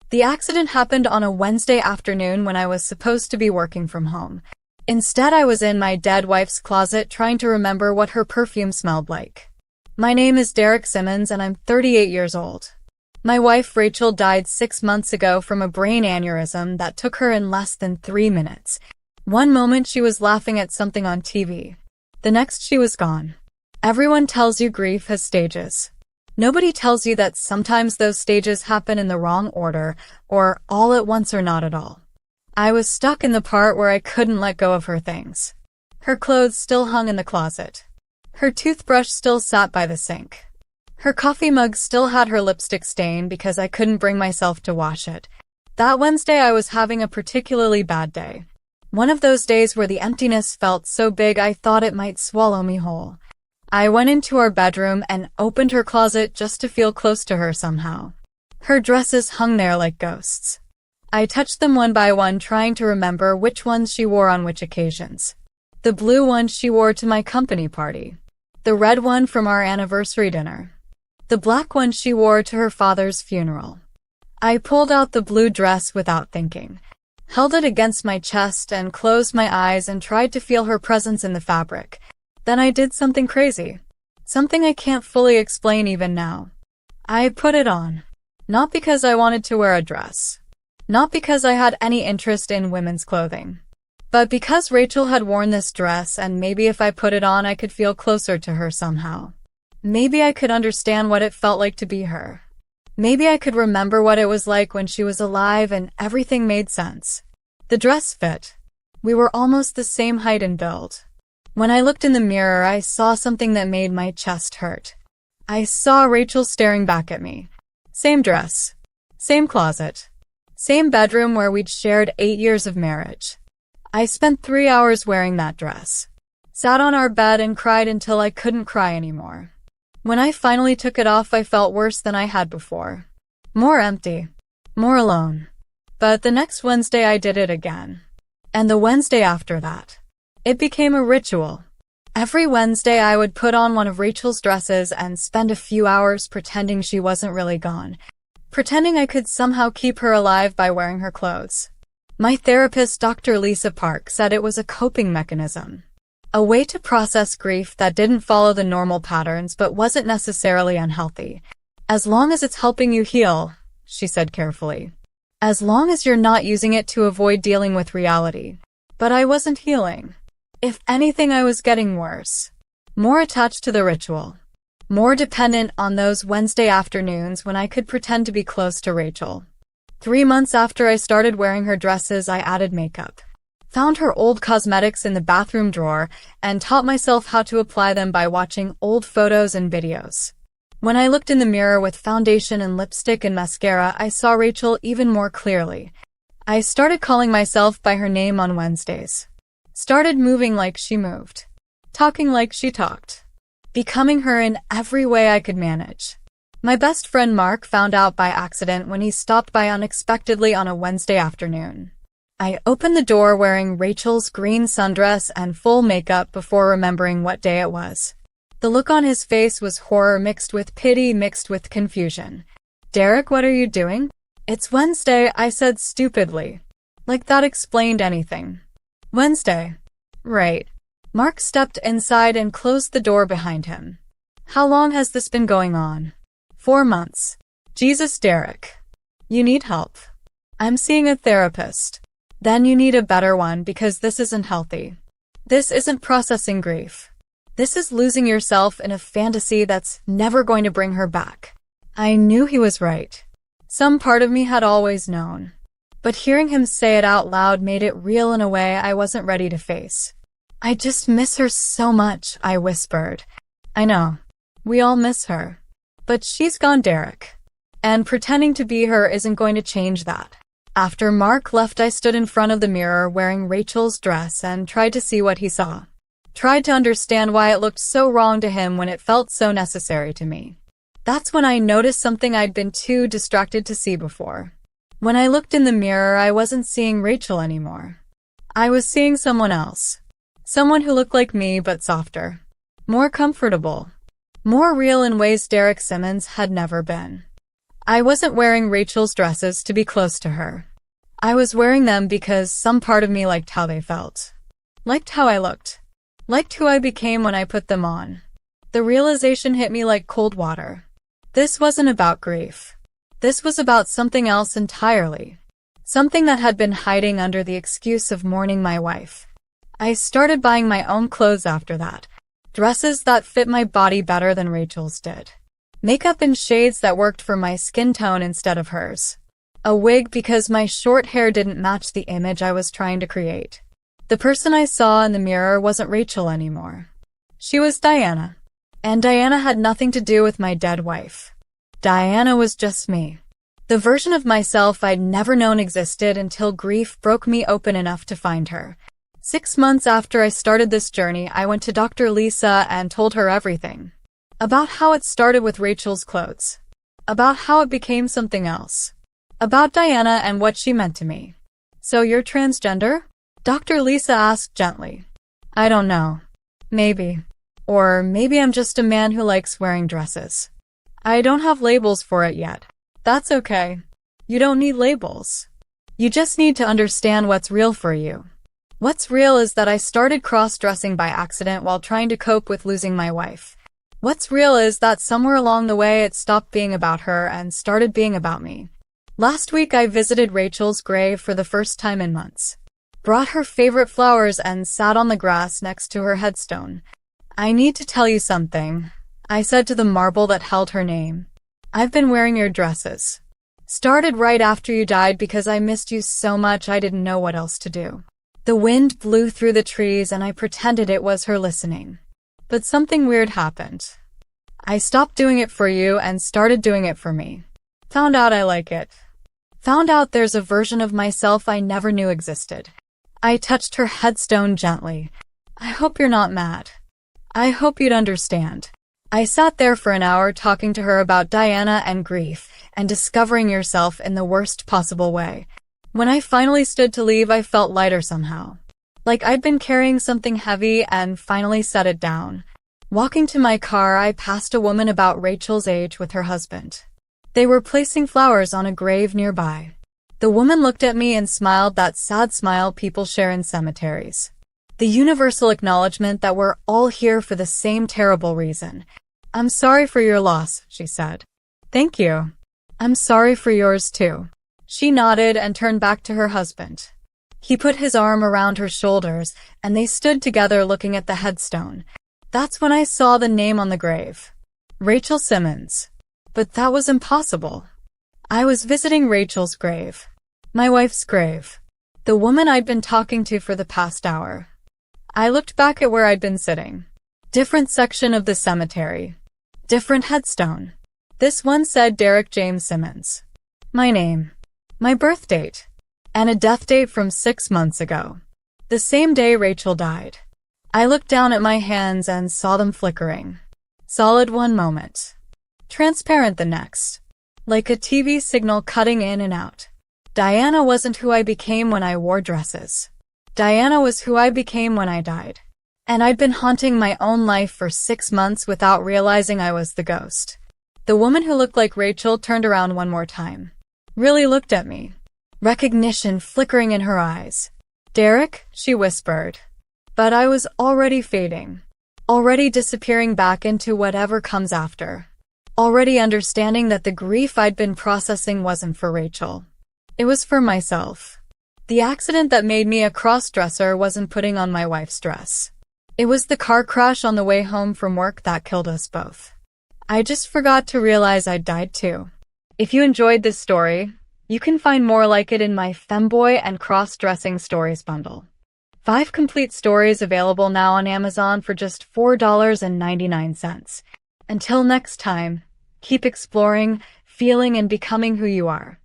The accident happened on a Wednesday afternoon when I was supposed to be working from home. Instead, I was in my dead wife's closet trying to remember what her perfume smelled like. My name is Simmons and I'm 38 years old. My wife Rachel died 6 months ago from a brain aneurysm that took her in less than 3 minutes. One moment she was laughing at something on TV. The next she was gone. Everyone tells you grief has stages. Nobody tells you that sometimes those stages happen in the wrong order, or all at once or not at all. I was stuck in the part where I couldn't let go of her things. Her clothes still hung in the closet. Her toothbrush still sat by the sink. Her coffee mug still had her lipstick stain because I couldn't bring myself to wash it. That Wednesday I was having a particularly bad day. One of those days where the emptiness felt so big I thought it might swallow me whole. I went into our bedroom and opened her closet just to feel close to her somehow. Her dresses hung there like ghosts. I touched them one by one, trying to remember which ones she wore on which occasions. The blue one she wore to my company party. The red one from our anniversary dinner. The black one she wore to her father's funeral. I pulled out the blue dress without thinking, held it against my chest and closed my eyes and tried to feel her presence in the fabric. Then I did something crazy. Something I can't fully explain even now. I put it on. Not because I wanted to wear a dress. Not because I had any interest in women's clothing. But because Rachel had worn this dress and maybe if I put it on I could feel closer to her somehow. Maybe I could understand what it felt like to be her. Maybe I could remember what it was like when she was alive and everything made sense. The dress fit. We were almost the same height and build. When I looked in the mirror, I saw something that made my chest hurt. I saw Rachel staring back at me. Same dress. Same closet. Same bedroom where we'd shared 8 years of marriage. I spent 3 hours wearing that dress. Sat on our bed and cried until I couldn't cry anymore. When I finally took it off, I felt worse than I had before. More empty. More alone. But the next Wednesday I did it again. And the Wednesday after that. It became a ritual. Every Wednesday I would put on one of Rachel's dresses and spend a few hours pretending she wasn't really gone. Pretending I could somehow keep her alive by wearing her clothes. My therapist, Dr. Lisa Park, said it was a coping mechanism. A way to process grief that didn't follow the normal patterns but wasn't necessarily unhealthy. As long as it's helping you heal, she said carefully. As long as you're not using it to avoid dealing with reality. But I wasn't healing. If anything, I was getting worse. More attached to the ritual. More dependent on those Wednesday afternoons when I could pretend to be close to Rachel. 3 months after I started wearing her dresses, I added makeup. Found her old cosmetics in the bathroom drawer and taught myself how to apply them by watching old photos and videos. When I looked in the mirror with foundation and lipstick and mascara, I saw Rachel even more clearly. I started calling myself by her name on Wednesdays. Started moving like she moved. Talking like she talked. Becoming her in every way I could manage. My best friend Mark found out by accident when he stopped by unexpectedly on a Wednesday afternoon. I opened the door wearing Rachel's green sundress and full makeup before remembering what day it was. The look on his face was horror mixed with pity mixed with confusion. "Derek, what are you doing?" "It's Wednesday," I said stupidly. Like that explained anything. "Wednesday." "Right." Mark stepped inside and closed the door behind him. "How long has this been going on?" 4 months. "Jesus, Derek. You need help." "I'm seeing a therapist." "Then you need a better one because this isn't healthy. This isn't processing grief. This is losing yourself in a fantasy that's never going to bring her back." I knew he was right. Some part of me had always known. But hearing him say it out loud made it real in a way I wasn't ready to face. "I just miss her so much," I whispered. "I know. We all miss her. But she's gone, Derek. And pretending to be her isn't going to change that." After Mark left, I stood in front of the mirror wearing Rachel's dress and tried to see what he saw. Tried to understand why it looked so wrong to him when it felt so necessary to me. That's when I noticed something I'd been too distracted to see before. When I looked in the mirror, I wasn't seeing Rachel anymore. I was seeing someone else. Someone who looked like me but softer. More comfortable. More real in ways Derek Simmons had never been. I wasn't wearing Rachel's dresses to be close to her. I was wearing them because some part of me liked how they felt. Liked how I looked. Liked who I became when I put them on. The realization hit me like cold water. This wasn't about grief. This was about something else entirely. Something that had been hiding under the excuse of mourning my wife. I started buying my own clothes after that. Dresses that fit my body better than Rachel's did. Makeup in shades that worked for my skin tone instead of hers. A wig because my short hair didn't match the image I was trying to create. The person I saw in the mirror wasn't Rachel anymore. She was Diana. And Diana had nothing to do with my dead wife. Diana was just me. The version of myself I'd never known existed until grief broke me open enough to find her. 6 months after I started this journey, I went to Dr. Lisa and told her everything. About how it started with Rachel's clothes. About how it became something else. About Diana and what she meant to me. So you're transgender? Dr. Lisa asked gently. I don't know. Maybe. Or maybe I'm just a man who likes wearing dresses. I don't have labels for it yet. That's okay. You don't need labels. You just need to understand what's real for you. What's real is that I started cross-dressing by accident while trying to cope with losing my wife. What's real is that somewhere along the way it stopped being about her and started being about me. Last week I visited Rachel's grave for the first time in months. Brought her favorite flowers and sat on the grass next to her headstone. I need to tell you something, I said to the marble that held her name. I've been wearing your dresses. Started right after you died because I missed you so much I didn't know what else to do. The wind blew through the trees and I pretended it was her listening. But something weird happened. I stopped doing it for you and started doing it for me. Found out I like it. Found out there's a version of myself I never knew existed. I touched her headstone gently. I hope you're not mad. I hope you'd understand. I sat there for an hour talking to her about Diana and grief and discovering yourself in the worst possible way. When I finally stood to leave, I felt lighter somehow. Like I'd been carrying something heavy and finally set it down. Walking to my car, I passed a woman about Rachel's age with her husband. They were placing flowers on a grave nearby. The woman looked at me and smiled, that sad smile people share in cemeteries. The universal acknowledgement that we're all here for the same terrible reason. I'm sorry for your loss, she said. Thank you. I'm sorry for yours too. She nodded and turned back to her husband. He put his arm around her shoulders, and they stood together looking at the headstone. That's when I saw the name on the grave. Rachel Simmons. But that was impossible. I was visiting Rachel's grave. My wife's grave. The woman I'd been talking to for the past hour. I looked back at where I'd been sitting. Different section of the cemetery. Different headstone. This one said Derek James Simmons. My name. My birth date. And a death date from 6 months ago. The same day Rachel died. I looked down at my hands and saw them flickering. Solid one moment. Transparent the next. Like a TV signal cutting in and out. Diana wasn't who I became when I wore dresses. Diana was who I became when I died. And I'd been haunting my own life for 6 months without realizing I was the ghost. The woman who looked like Rachel turned around one more time. Really looked at me. Recognition flickering in her eyes. Derek, she whispered. But I was already fading. Already disappearing back into whatever comes after. Already understanding that the grief I'd been processing wasn't for Rachel. It was for myself. The accident that made me a cross-dresser wasn't putting on my wife's dress. It was the car crash on the way home from work that killed us both. I just forgot to realize I'd died too. If you enjoyed this story, you can find more like it in my Femboy and Crossdressing Stories bundle. 5 complete stories available now on Amazon for just $4.99. Until next time, keep exploring, feeling, and becoming who you are.